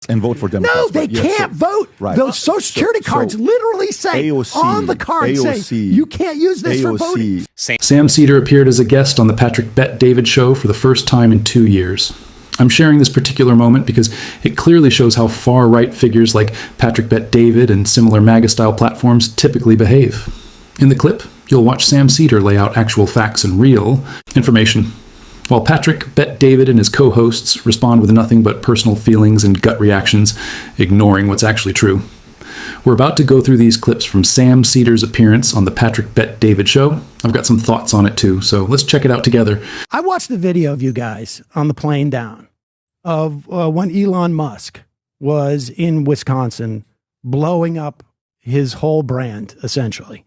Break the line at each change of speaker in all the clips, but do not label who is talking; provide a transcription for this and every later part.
And vote for Democrats.
No, they can't vote.
Right.
Those Social Security cards literally say on the card, say you can't use this for voting.
Sam Seder appeared as a guest on the Patrick Bet-David show for the first time in 2 years. I'm sharing this particular moment because it clearly shows how far-right figures like Patrick Bet-David and similar MAGA-style platforms typically behave. In the clip, you'll watch Sam Seder lay out actual facts and real information, while Patrick Bet-David and his co-hosts respond with nothing but personal feelings and gut reactions, ignoring what's actually true. We're about to go through these clips from Sam Seder's appearance on the Patrick Bet-David show. I've got some thoughts on it too, so let's check it out together.
I watched the video of you guys on the plane down of when Elon Musk was in Wisconsin blowing up his whole brand, essentially.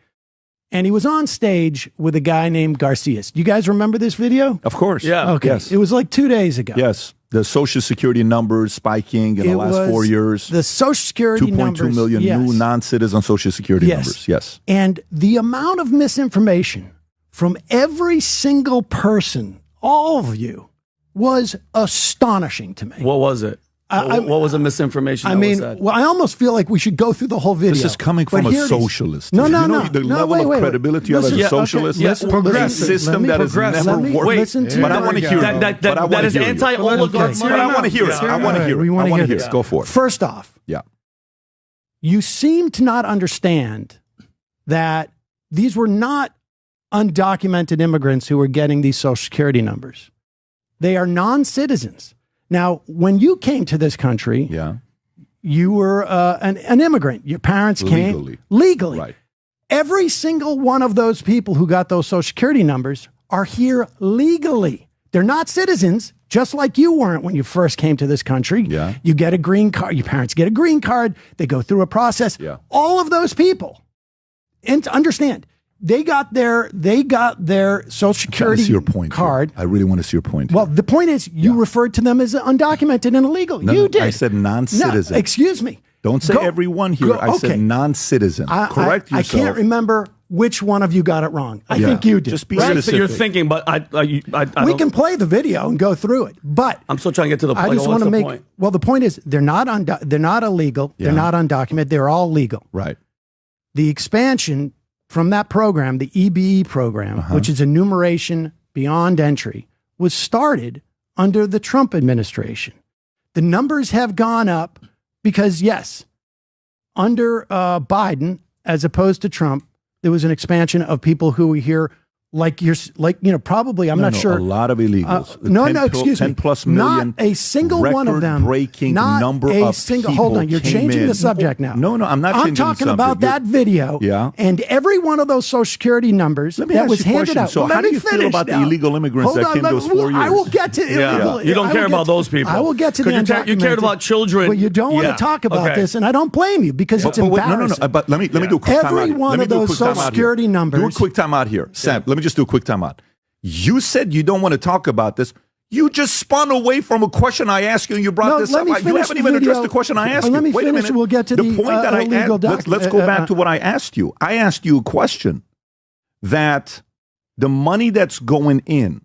And he was on stage with a guy named Garcias. Do you guys remember this video?
Of course.
Yeah.
Okay.
Yes.
It was like 2 days ago.
Yes. The Social Security numbers spiking in the last 4 years.
The Social Security numbers.
2.2 million new non-citizen Social Security numbers. Yes.
And the amount of misinformation from every single person, all of you, was astonishing to me.
What was it? What was the misinformation?
I mean, well, I almost feel like we should go through the whole video.
This is coming from a socialist.
No.
The level of credibility of a socialist.
Yes,
progressive system that has never worked. But I want to hear it.
That is anti-oligarchy.
But I want to hear it. I want to hear it. I want to hear it. Go for it.
First off, you seem to not understand that these were not undocumented immigrants who were getting these Social Security numbers. They are non-citizens. Now, when you came to this country, you were an immigrant. Your parents came legally.
Right.
Every single one of those people who got those Social Security numbers are here legally. They're not citizens, just like you weren't when you first came to this country.
Yeah.
You get a green card. Your parents get a green card. They go through a process.
Yeah.
All of those people, and to understand, they got their Social Security card.
I really want to see your point.
Well, the point is, you referred to them as undocumented and illegal. You did.
I said non-citizen.
No, excuse me.
Don't say everyone here. I said non-citizen. Correct yourself.
I can't remember which one of you got it wrong. I think you did.
Just be specific.
You're thinking, but
we can play the video and go through it. But
I'm still trying to get to the point.
I just want to make. Well, the point is, they're not illegal. They're not undocumented. They're all legal.
Right.
The expansion from that program, the EBE program, which is enumeration beyond entry, was started under the Trump administration. The numbers have gone up because, yes, under Biden, as opposed to Trump, there was an expansion of people who were here probably, I'm not sure.
A lot of illegals.
Excuse me.
10 plus million.
Not a single one of them.
Breaking number of people.
Hold on, you're changing the subject now.
No, I'm not changing the subject.
I'm talking about that video.
Yeah.
And every one of those Social Security numbers that was handed out.
So how do you feel about the illegal immigrants that came those 4 years?
I will get to illegal.
You don't care about those people.
I will get to the undocumented.
You cared about children.
But you don't want to talk about this, and I don't blame you because it's embarrassing.
No. But let me do a quick time out.
Every one of those Social Security numbers.
Do a quick time out here. Sam, let me just do a quick time out. You said you don't want to talk about this. You just spun away from a question I asked you, and you brought this up. You haven't even addressed the question I asked you.
Let me finish. We'll get to the
point that I asked. Let's go back to what I asked you. I asked you a question that the money that's going in,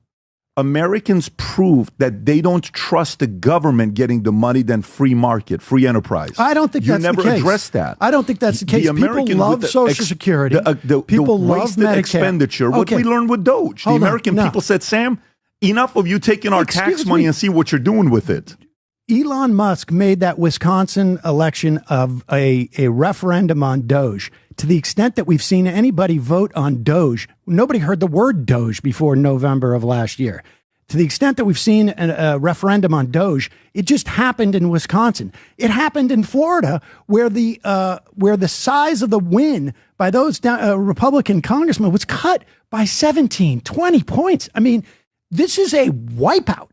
Americans prove that they don't trust the government getting the money than free market, free enterprise.
I don't think that's the case.
You never addressed that.
I don't think that's the case. People love Social Security. People love Medicare.
Expenditure. What we learned with Doge. The American people said, Sam, enough of you taking our tax money and see what you're doing with it.
Elon Musk made that Wisconsin election of a referendum on Doge. To the extent that we've seen anybody vote on Doge, nobody heard the word Doge before November of last year. To the extent that we've seen a referendum on Doge, it just happened in Wisconsin. It happened in Florida, where the size of the win by those Republican congressmen was cut by 17, 20 points. I mean, this is a wipeout.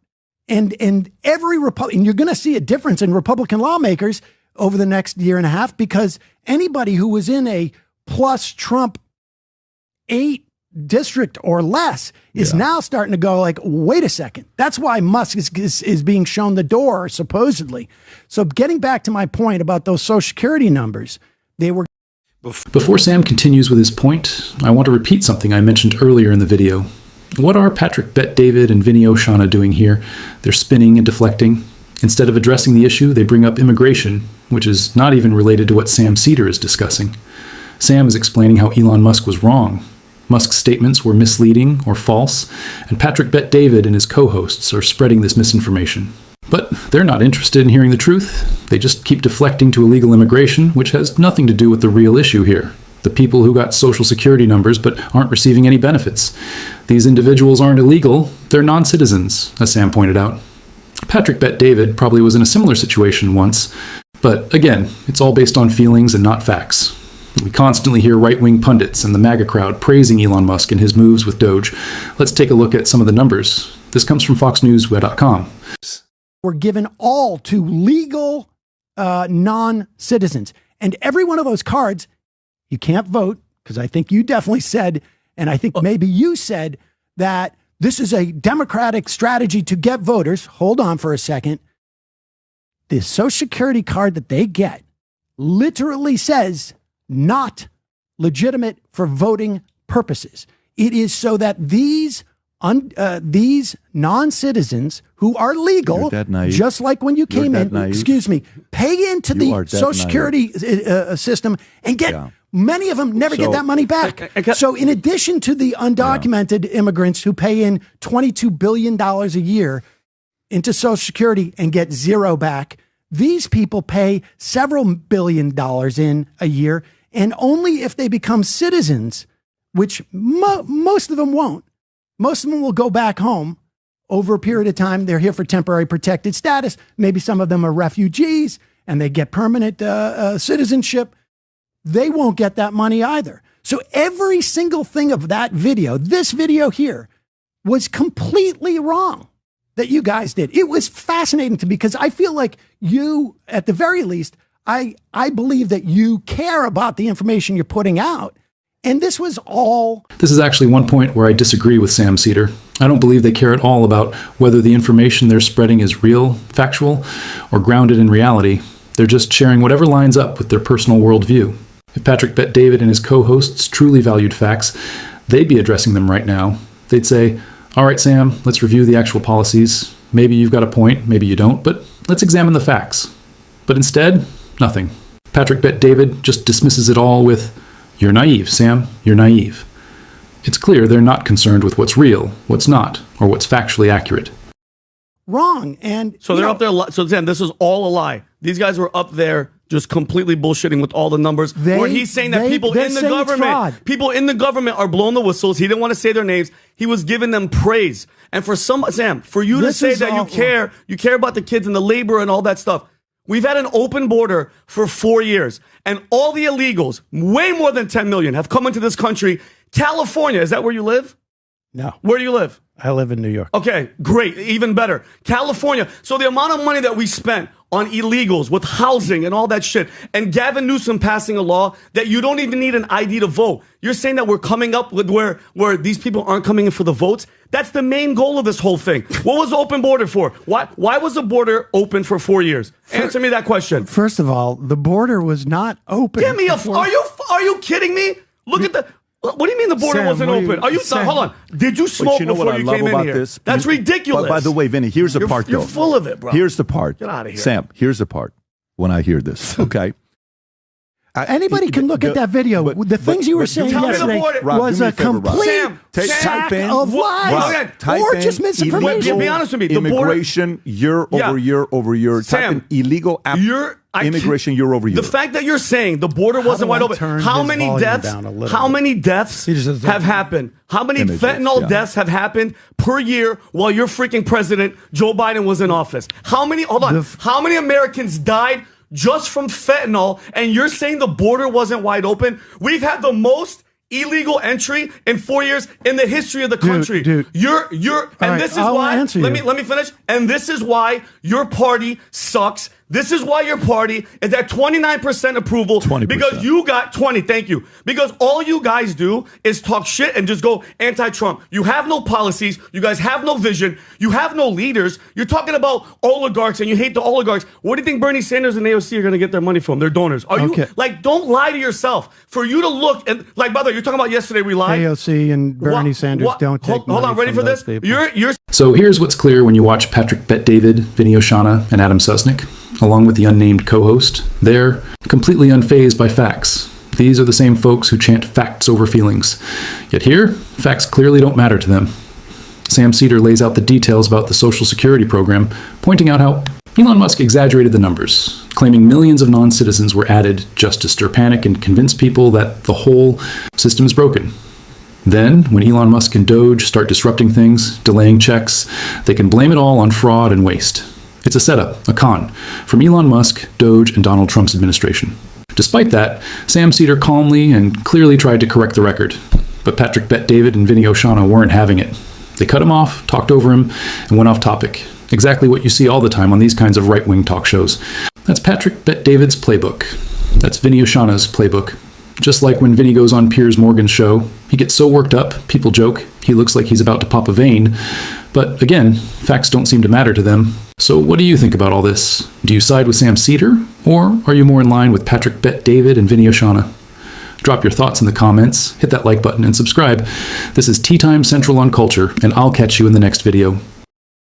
And every Republican, you're going to see a difference in Republican lawmakers over the next year and a half, because anybody who was in a plus Trump 8 district or less is now starting to go like, wait a second. That's why Musk is being shown the door, supposedly. So getting back to my point about those Social Security numbers, they were...
Before Sam continues with his point, I want to repeat something I mentioned earlier in the video. What are Patrick Bet-David and Vinny Oshana doing here? They're spinning and deflecting. Instead of addressing the issue, they bring up immigration, which is not even related to what Sam Seder is discussing. Sam is explaining how Elon Musk was wrong. Musk's statements were misleading or false, and Patrick Bet-David and his co-hosts are spreading this misinformation. But they're not interested in hearing the truth. They just keep deflecting to illegal immigration, which has nothing to do with the real issue here. The people who got social security numbers but aren't receiving any benefits. These individuals aren't illegal, they're non-citizens, as Sam pointed out. Patrick Bet-David probably was in a similar situation once, but again, it's all based on feelings and not facts. We constantly hear right-wing pundits and the MAGA crowd praising Elon Musk and his moves with Doge. Let's take a look at some of the numbers. This comes from FoxNews.com.
Were given all to legal non-citizens. And every one of those cards, you can't vote, because I think you definitely said, and I think maybe you said, that this is a Democratic strategy to get voters. Hold on for a second. The Social Security card that they get literally says not legitimate for voting purposes. It is so that these non-citizens who are legal, just like when you came in, excuse me, pay into the Social Security system and get, many of them never get that money back. So in addition to the undocumented immigrants who pay in $22 billion a year into Social Security and get zero back, these people pay several $billion in a year, and only if they become citizens, which most of them won't. Most of them will go back home over a period of time. They're here for temporary protected status. Maybe some of them are refugees and they get permanent citizenship. They won't get that money either. So every single thing of that video, this video here, was completely wrong that you guys did. It was fascinating to me because I feel like you, at the very least, I believe that you care about the information you're putting out. And this was all...
This is actually one point where I disagree with Sam Seder. I don't believe they care at all about whether the information they're spreading is real, factual, or grounded in reality. They're just sharing whatever lines up with their personal worldview. If Patrick Bet-David and his co-hosts truly valued facts, they'd be addressing them right now. They'd say, all right, Sam, let's review the actual policies. Maybe you've got a point, maybe you don't, but let's examine the facts. But instead, nothing. Patrick Bet-David just dismisses it all with, you're naive, Sam, you're naive. It's clear they're not concerned with what's real, what's not, or what's factually accurate.
Wrong. And
so they're up there. So Sam, this is all a lie. These guys were up there just completely bullshitting with all the numbers. Where he's saying that people in the government are blowing the whistles. He didn't want to say their names. He was giving them praise. And for Sam, for you to say that you care about the kids and the labor and all that stuff. We've had an open border for 4 years, and all the illegals, way more than 10 million, have come into this country. California, is that where you live?
No.
Where do you live?
I live in New York.
Okay, great, even better. California. So the amount of money that we spent on illegals with housing and all that shit, and Gavin Newsom passing a law that you don't even need an ID to vote. You're saying that we're coming up with where these people aren't coming in for the votes? That's the main goal of this whole thing. What was the open border for? Why was the border open for 4 years? Answer me that question.
First of all, the border was not open.
Give me are you kidding me? Look at the... What do you mean the border wasn't open? Hold on. Did you smoke before you came in here? That's ridiculous.
By the way, Vinny, here's the part, though.
You're full of it, bro.
Here's the part.
Get out of here.
Sam, here's the part when I hear this, okay?
Anybody can look at that video. The things you were saying yesterday was a complete sack of lies or just misinformation.
Be honest with me.
Immigration year over year over year.
Sam,
illegal immigration year over year.
The fact that you're saying the border wasn't wide open. How many deaths have happened? How many fentanyl deaths have happened per year while your freaking president, Joe Biden, was in office? How many Americans died just from fentanyl, and you're saying the border wasn't wide open? We've had the most illegal entry in 4 years in the history of the country.
Dude.
This is why, let me finish. And this is why your party sucks. This is why your party is at 29% approval. 20%. Because you got 20. Thank you. Because all you guys do is talk shit and just go anti-Trump. You have no policies. You guys have no vision. You have no leaders. You're talking about oligarchs and you hate the oligarchs. Where do you think Bernie Sanders and AOC are going to get their money from? Their donors. Don't lie to yourself. For you to look and by the way, you're talking about yesterday we lied.
AOC and Bernie Sanders don't take money.
Hold on, ready for this?
So here's what's clear when you watch Patrick Bet-David, Vinny Oshana, and Adam Susnick, along with the unnamed co-host. They're completely unfazed by facts. These are the same folks who chant facts over feelings. Yet here, facts clearly don't matter to them. Sam Seder lays out the details about the Social Security program, pointing out how Elon Musk exaggerated the numbers, claiming millions of non-citizens were added just to stir panic and convince people that the whole system is broken. Then, when Elon Musk and Doge start disrupting things, delaying checks, they can blame it all on fraud and waste. It's a setup, a con, from Elon Musk, Doge, and Donald Trump's administration. Despite that, Sam Seder calmly and clearly tried to correct the record. But Patrick Bet-David and Vinny Oshana weren't having it. They cut him off, talked over him, and went off topic. Exactly what you see all the time on these kinds of right-wing talk shows. That's Patrick Bet-David's playbook. That's Vinny Oshana's playbook. Just like when Vinny goes on Piers Morgan's show, he gets so worked up, people joke, he looks like he's about to pop a vein. But again, facts don't seem to matter to them. So what do you think about all this? Do you side with Sam Seder, or are you more in line with Patrick Bet-David and Vinny Oshana? Drop your thoughts in the comments, hit that like button, and subscribe. This is Tea Time Central on Culture, and I'll catch you in the next video.